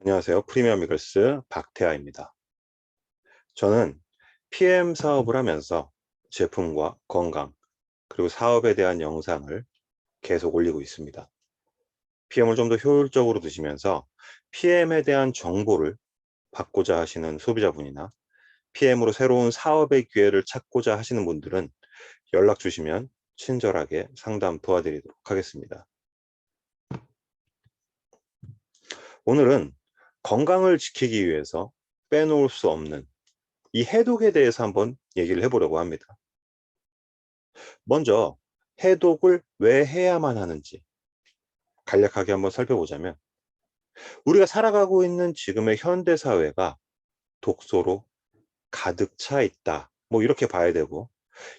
안녕하세요. 프리미엄 이글스 박태하입니다. 저는 PM 사업을 하면서 제품과 건강, 그리고 사업에 대한 영상을 계속 올리고 있습니다. PM을 좀 더 효율적으로 드시면서 PM에 대한 정보를 받고자 하시는 소비자분이나 PM으로 새로운 사업의 기회를 찾고자 하시는 분들은 연락 주시면 친절하게 상담 도와드리도록 하겠습니다. 오늘은 건강을 지키기 위해서 빼놓을 수 없는 이 해독에 대해서 한번 얘기를 해보려고 합니다. 먼저 해독을 왜 해야만 하는지 간략하게 한번 살펴보자면, 우리가 살아가고 있는 지금의 현대 사회가 독소로 가득 차 있다, 뭐 이렇게 봐야 되고,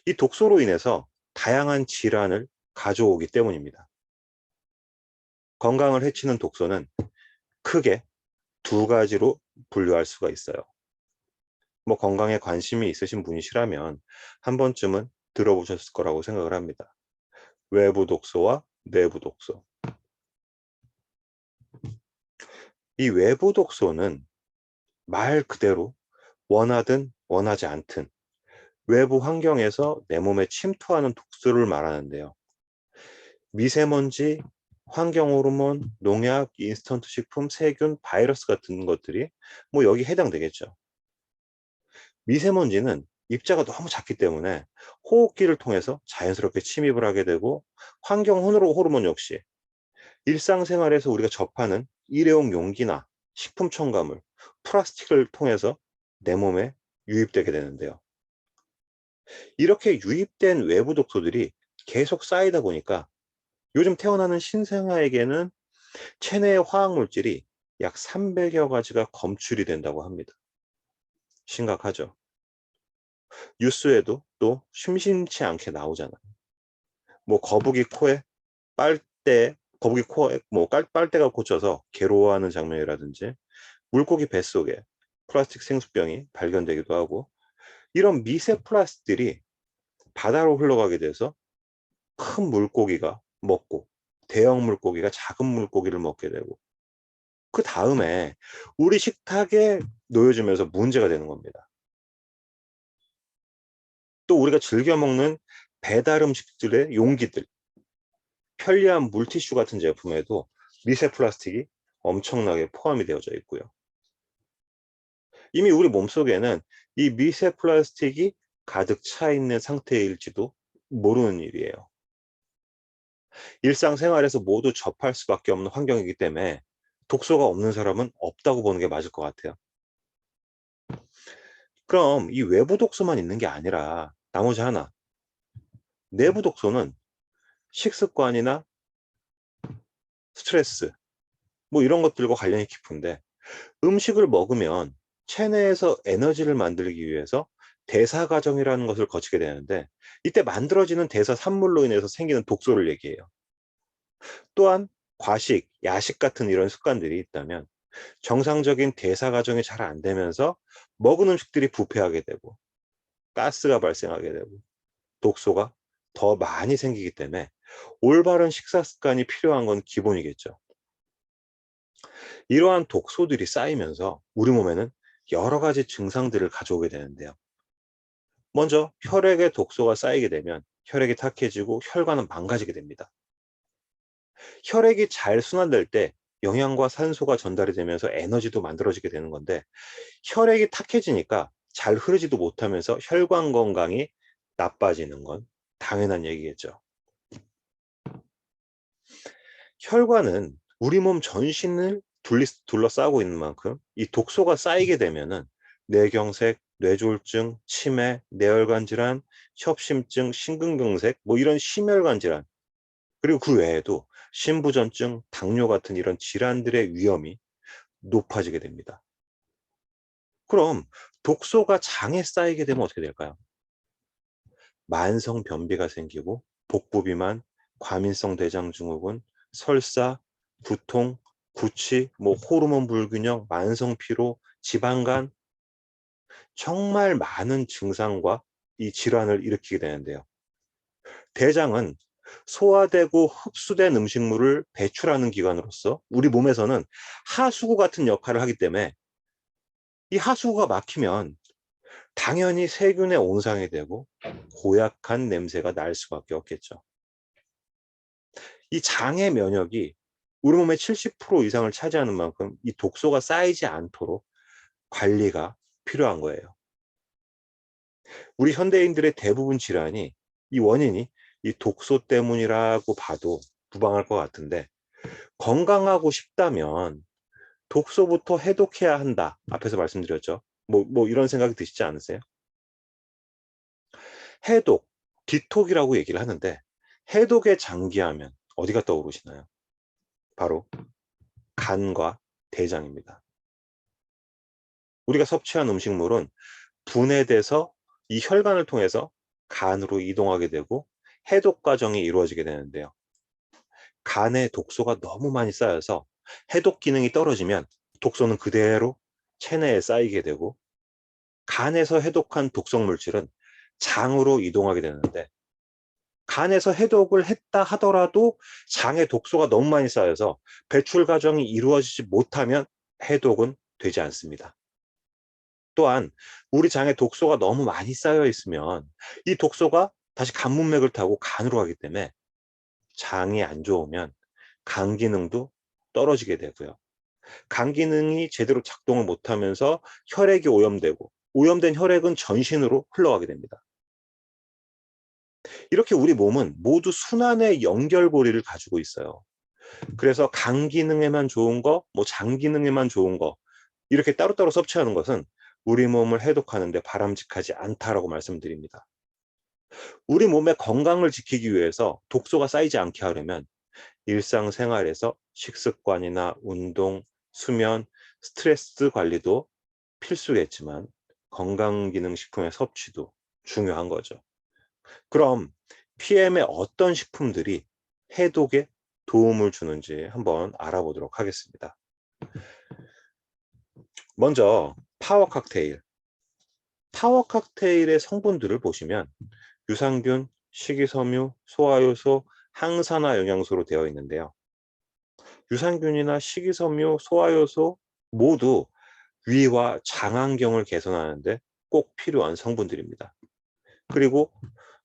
이 독소로 인해서 다양한 질환을 가져오기 때문입니다. 건강을 해치는 독소는 크게 두 가지로 분류할 수가 있어요. 뭐 건강에 관심이 있으신 분이시라면 한 번쯤은 들어보셨을 거라고 생각을 합니다. 외부 독소와 내부 독소. 이 외부 독소는 말 그대로 원하든 원하지 않든 외부 환경에서 내 몸에 침투하는 독소를 말하는데요. 미세먼지, 환경호르몬, 농약, 인스턴트 식품, 세균, 바이러스 같은 것들이 뭐 여기 해당되겠죠. 미세먼지는 입자가 너무 작기 때문에 호흡기를 통해서 자연스럽게 침입을 하게 되고, 환경 호르몬 역시 일상생활에서 우리가 접하는 일회용 용기나 식품 첨가물, 플라스틱을 통해서 내 몸에 유입되게 되는데요. 이렇게 유입된 외부 독소들이 계속 쌓이다 보니까 요즘 태어나는 신생아에게는 체내의 화학물질이 약 300여 가지가 검출이 된다고 합니다. 심각하죠. 뉴스에도 또 심심치 않게 나오잖아요. 뭐 거북이 코에 거북이 코에 뭐 빨대가 꽂혀서 괴로워하는 장면이라든지, 물고기 뱃속에 플라스틱 생수병이 발견되기도 하고, 이런 미세 플라스틱들이 바다로 흘러가게 돼서 큰 물고기가 먹고, 대형 물고기가 작은 물고기를 먹게 되고, 그 다음에 우리 식탁에 놓여지면서 문제가 되는 겁니다. 또 우리가 즐겨 먹는 배달 음식들의 용기들, 편리한 물티슈 같은 제품에도 미세 플라스틱이 엄청나게 포함이 되어져 있고요. 이미 우리 몸속에는 이 미세 플라스틱이 가득 차 있는 상태일지도 모르는 일이에요. 일상생활에서 모두 접할 수밖에 없는 환경이기 때문에 독소가 없는 사람은 없다고 보는 게 맞을 것 같아요. 그럼 이 외부 독소만 있는 게 아니라 나머지 하나, 내부 독소는 식습관이나 스트레스, 뭐 이런 것들과 관련이 깊은데, 음식을 먹으면 체내에서 에너지를 만들기 위해서 대사 과정이라는 것을 거치게 되는데, 이때 만들어지는 대사 산물로 인해서 생기는 독소를 얘기해요. 또한 과식, 야식 같은 이런 습관들이 있다면 정상적인 대사 과정이 잘 안 되면서 먹은 음식들이 부패하게 되고, 가스가 발생하게 되고, 독소가 더 많이 생기기 때문에 올바른 식사 습관이 필요한 건 기본이겠죠. 이러한 독소들이 쌓이면서 우리 몸에는 여러 가지 증상들을 가져오게 되는데요. 먼저 혈액에 독소가 쌓이게 되면 혈액이 탁해지고 혈관은 망가지게 됩니다. 혈액이 잘 순환될 때 영양과 산소가 전달이 되면서 에너지도 만들어지게 되는 건데, 혈액이 탁해지니까 잘 흐르지도 못하면서 혈관 건강이 나빠지는 건 당연한 얘기겠죠. 혈관은 우리 몸 전신을 둘러싸고 있는 만큼 이 독소가 쌓이게 되면은 뇌경색, 뇌졸중, 치매, 뇌혈관 질환, 협심증, 심근경색, 뭐 이런 심혈관 질환, 그리고 그 외에도 신부전증, 당뇨 같은 이런 질환들의 위험이 높아지게 됩니다. 그럼 독소가 장에 쌓이게 되면 어떻게 될까요? 만성 변비가 생기고 복부 비만, 과민성 대장 증후군, 설사, 두통, 구취, 뭐 호르몬 불균형, 만성 피로, 지방간, 정말 많은 증상과 이 질환을 일으키게 되는데요. 대장은 소화되고 흡수된 음식물을 배출하는 기관으로서 우리 몸에서는 하수구 같은 역할을 하기 때문에 이 하수구가 막히면 당연히 세균에 온상이 되고 고약한 냄새가 날 수밖에 없겠죠. 이 장의 면역이 우리 몸의 70% 이상을 차지하는 만큼 이 독소가 쌓이지 않도록 관리가 필요한 거예요. 우리 현대인들의 대부분 질환이 이 원인이 이 독소 때문이라고 봐도 무방할 것 같은데, 건강하고 싶다면 독소부터 해독해야 한다. 앞에서 말씀드렸죠. 뭐 이런 생각이 드시지 않으세요? 해독, 디톡이라고 얘기를 하는데, 해독의 장기하면 어디가 떠오르시나요? 바로 간과 대장입니다. 우리가 섭취한 음식물은 분해돼서 이 혈관을 통해서 간으로 이동하게 되고 해독 과정이 이루어지게 되는데요. 간에 독소가 너무 많이 쌓여서 해독 기능이 떨어지면 독소는 그대로 체내에 쌓이게 되고, 간에서 해독한 독성 물질은 장으로 이동하게 되는데, 간에서 해독을 했다 하더라도 장에 독소가 너무 많이 쌓여서 배출 과정이 이루어지지 못하면 해독은 되지 않습니다. 또한 우리 장에 독소가 너무 많이 쌓여 있으면 이 독소가 다시 간 문맥을 타고 간으로 가기 때문에 장이 안 좋으면 간 기능도 떨어지게 되고요. 간 기능이 제대로 작동을 못하면서 혈액이 오염되고, 오염된 혈액은 전신으로 흘러가게 됩니다. 이렇게 우리 몸은 모두 순환의 연결고리를 가지고 있어요. 그래서 간 기능에만 좋은 거, 뭐 장 기능에만 좋은 거, 이렇게 따로따로 섭취하는 것은 우리 몸을 해독하는 데 바람직하지 않다라고 말씀드립니다. 우리 몸의 건강을 지키기 위해서 독소가 쌓이지 않게 하려면 일상생활에서 식습관이나 운동, 수면, 스트레스 관리도 필수겠지만 건강기능식품의 섭취도 중요한 거죠. 그럼 PM의 어떤 식품들이 해독에 도움을 주는지 한번 알아보도록 하겠습니다. 먼저 파워 칵테일. 파워 칵테일의 성분들을 보시면 유산균, 식이섬유, 소화효소, 항산화 영양소로 되어 있는데요. 유산균이나 식이섬유, 소화효소 모두 위와 장안경을 개선하는 데 꼭 필요한 성분들입니다. 그리고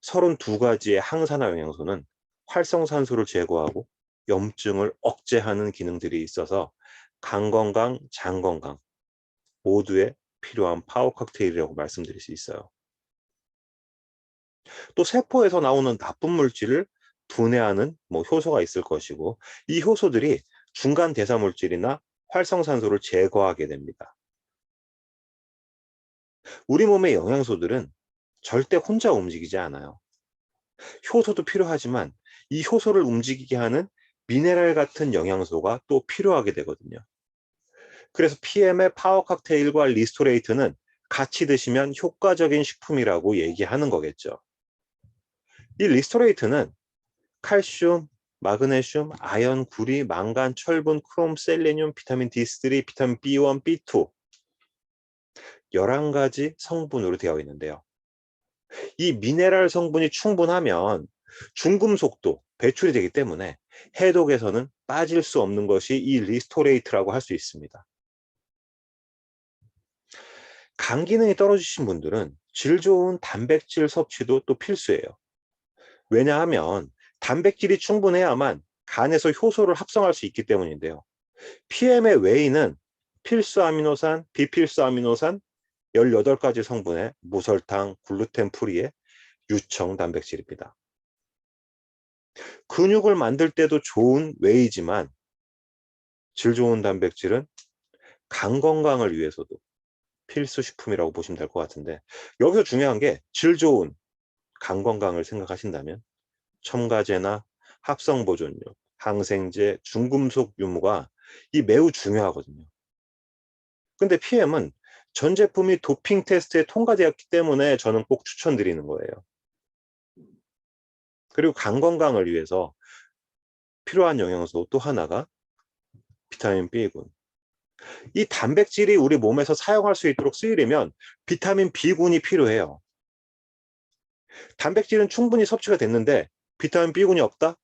32가지의 항산화 영양소는 활성산소를 제거하고 염증을 억제하는 기능들이 있어서 간 건강, 장 건강 모두에 필요한 파워 칵테일이라고 말씀드릴 수 있어요. 또 세포에서 나오는 나쁜 물질을 분해하는 효소가 있을 것이고, 이 효소들이 중간 대사 물질이나 활성산소를 제거하게 됩니다. 우리 몸의 영양소들은 절대 혼자 움직이지 않아요. 효소도 필요하지만 이 효소를 움직이게 하는 미네랄 같은 영양소가 또 필요하게 되거든요. 그래서 PM의 파워 칵테일과 리스토레이트는 같이 드시면 효과적인 식품이라고 얘기하는 거겠죠. 이 리스토레이트는 칼슘, 마그네슘, 아연, 구리, 망간, 철분, 크롬, 셀레늄, 비타민 D3, 비타민 B1, B2 11가지 성분으로 되어 있는데요. 이 미네랄 성분이 충분하면 중금속도 배출이 되기 때문에 해독에서는 빠질 수 없는 것이 이 리스토레이트라고 할 수 있습니다. 간 기능이 떨어지신 분들은 질 좋은 단백질 섭취도 또 필수예요. 왜냐하면 단백질이 충분해야만 간에서 효소를 합성할 수 있기 때문인데요. PM의 웨이는 필수 아미노산, 비필수 아미노산 18가지 성분의 무설탕, 글루텐 프리의 유청 단백질입니다. 근육을 만들 때도 좋은 웨이지만 질 좋은 단백질은 간 건강을 위해서도 필수 식품이라고 보시면 될 것 같은데, 여기서 중요한 게 질 좋은 간 건강을 생각하신다면 첨가제나 합성보존료, 항생제, 중금속 유무가 매우 중요하거든요. 근데 PM은 전 제품이 도핑 테스트에 통과되었기 때문에 저는 꼭 추천드리는 거예요. 그리고 간 건강을 위해서 필요한 영양소 또 하나가 비타민 B군. 이 단백질이 우리 몸에서 사용할 수 있도록 쓰이려면 비타민 B군이 필요해요. 단백질은 충분히 섭취가 됐는데 비타민 B군이 없다?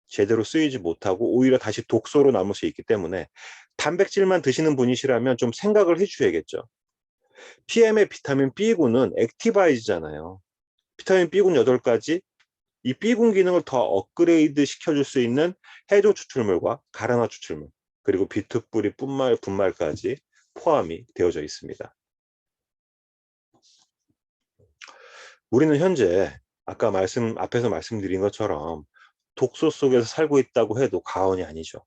제대로 쓰이지 못하고 오히려 다시 독소로 남을 수 있기 때문에 단백질만 드시는 분이시라면 좀 생각을 해주셔야겠죠. PM의 비타민 B군은 액티바이즈잖아요. 비타민 B군 8가지, 이 B군 기능을 더 업그레이드 시켜줄 수 있는 해조 추출물과 가라나 추출물, 그리고 비트뿌리 분말까지 포함이 되어져 있습니다. 우리는 현재 아까 앞에서 말씀드린 것처럼 독소 속에서 살고 있다고 해도 과언이 아니죠.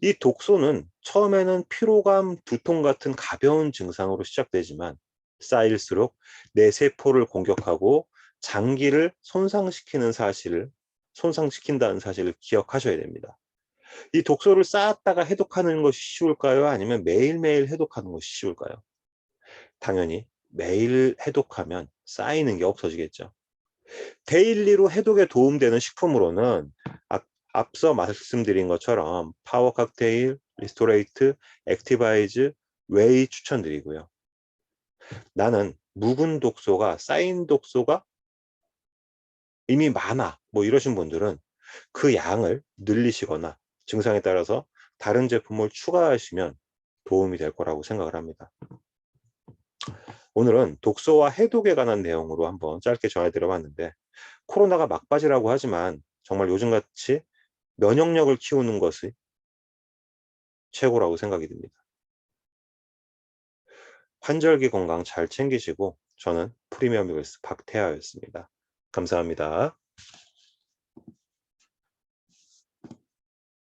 이 독소는 처음에는 피로감, 두통 같은 가벼운 증상으로 시작되지만 쌓일수록 내 세포를 공격하고 장기를 손상시킨다는 사실을 기억하셔야 됩니다. 이 독소를 쌓았다가 해독하는 것이 쉬울까요? 아니면 매일매일 해독하는 것이 쉬울까요? 당연히 매일 해독하면 쌓이는 게 없어지겠죠. 데일리로 해독에 도움되는 식품으로는 앞서 말씀드린 것처럼 파워 칵테일, 리스토레이트, 액티바이즈, 웨이 추천드리고요. 나는 묵은 독소가 쌓인 독소가 이미 많아 뭐 이러신 분들은 그 양을 늘리시거나 증상에 따라서 다른 제품을 추가하시면 도움이 될 거라고 생각을 합니다. 오늘은 독소와 해독에 관한 내용으로 한번 짧게 전해드려 봤는데, 코로나가 막바지라고 하지만 정말 요즘같이 면역력을 키우는 것이 최고라고 생각이 듭니다. 환절기 건강 잘 챙기시고, 저는 프리미엄 이글스 박태하였습니다. 감사합니다.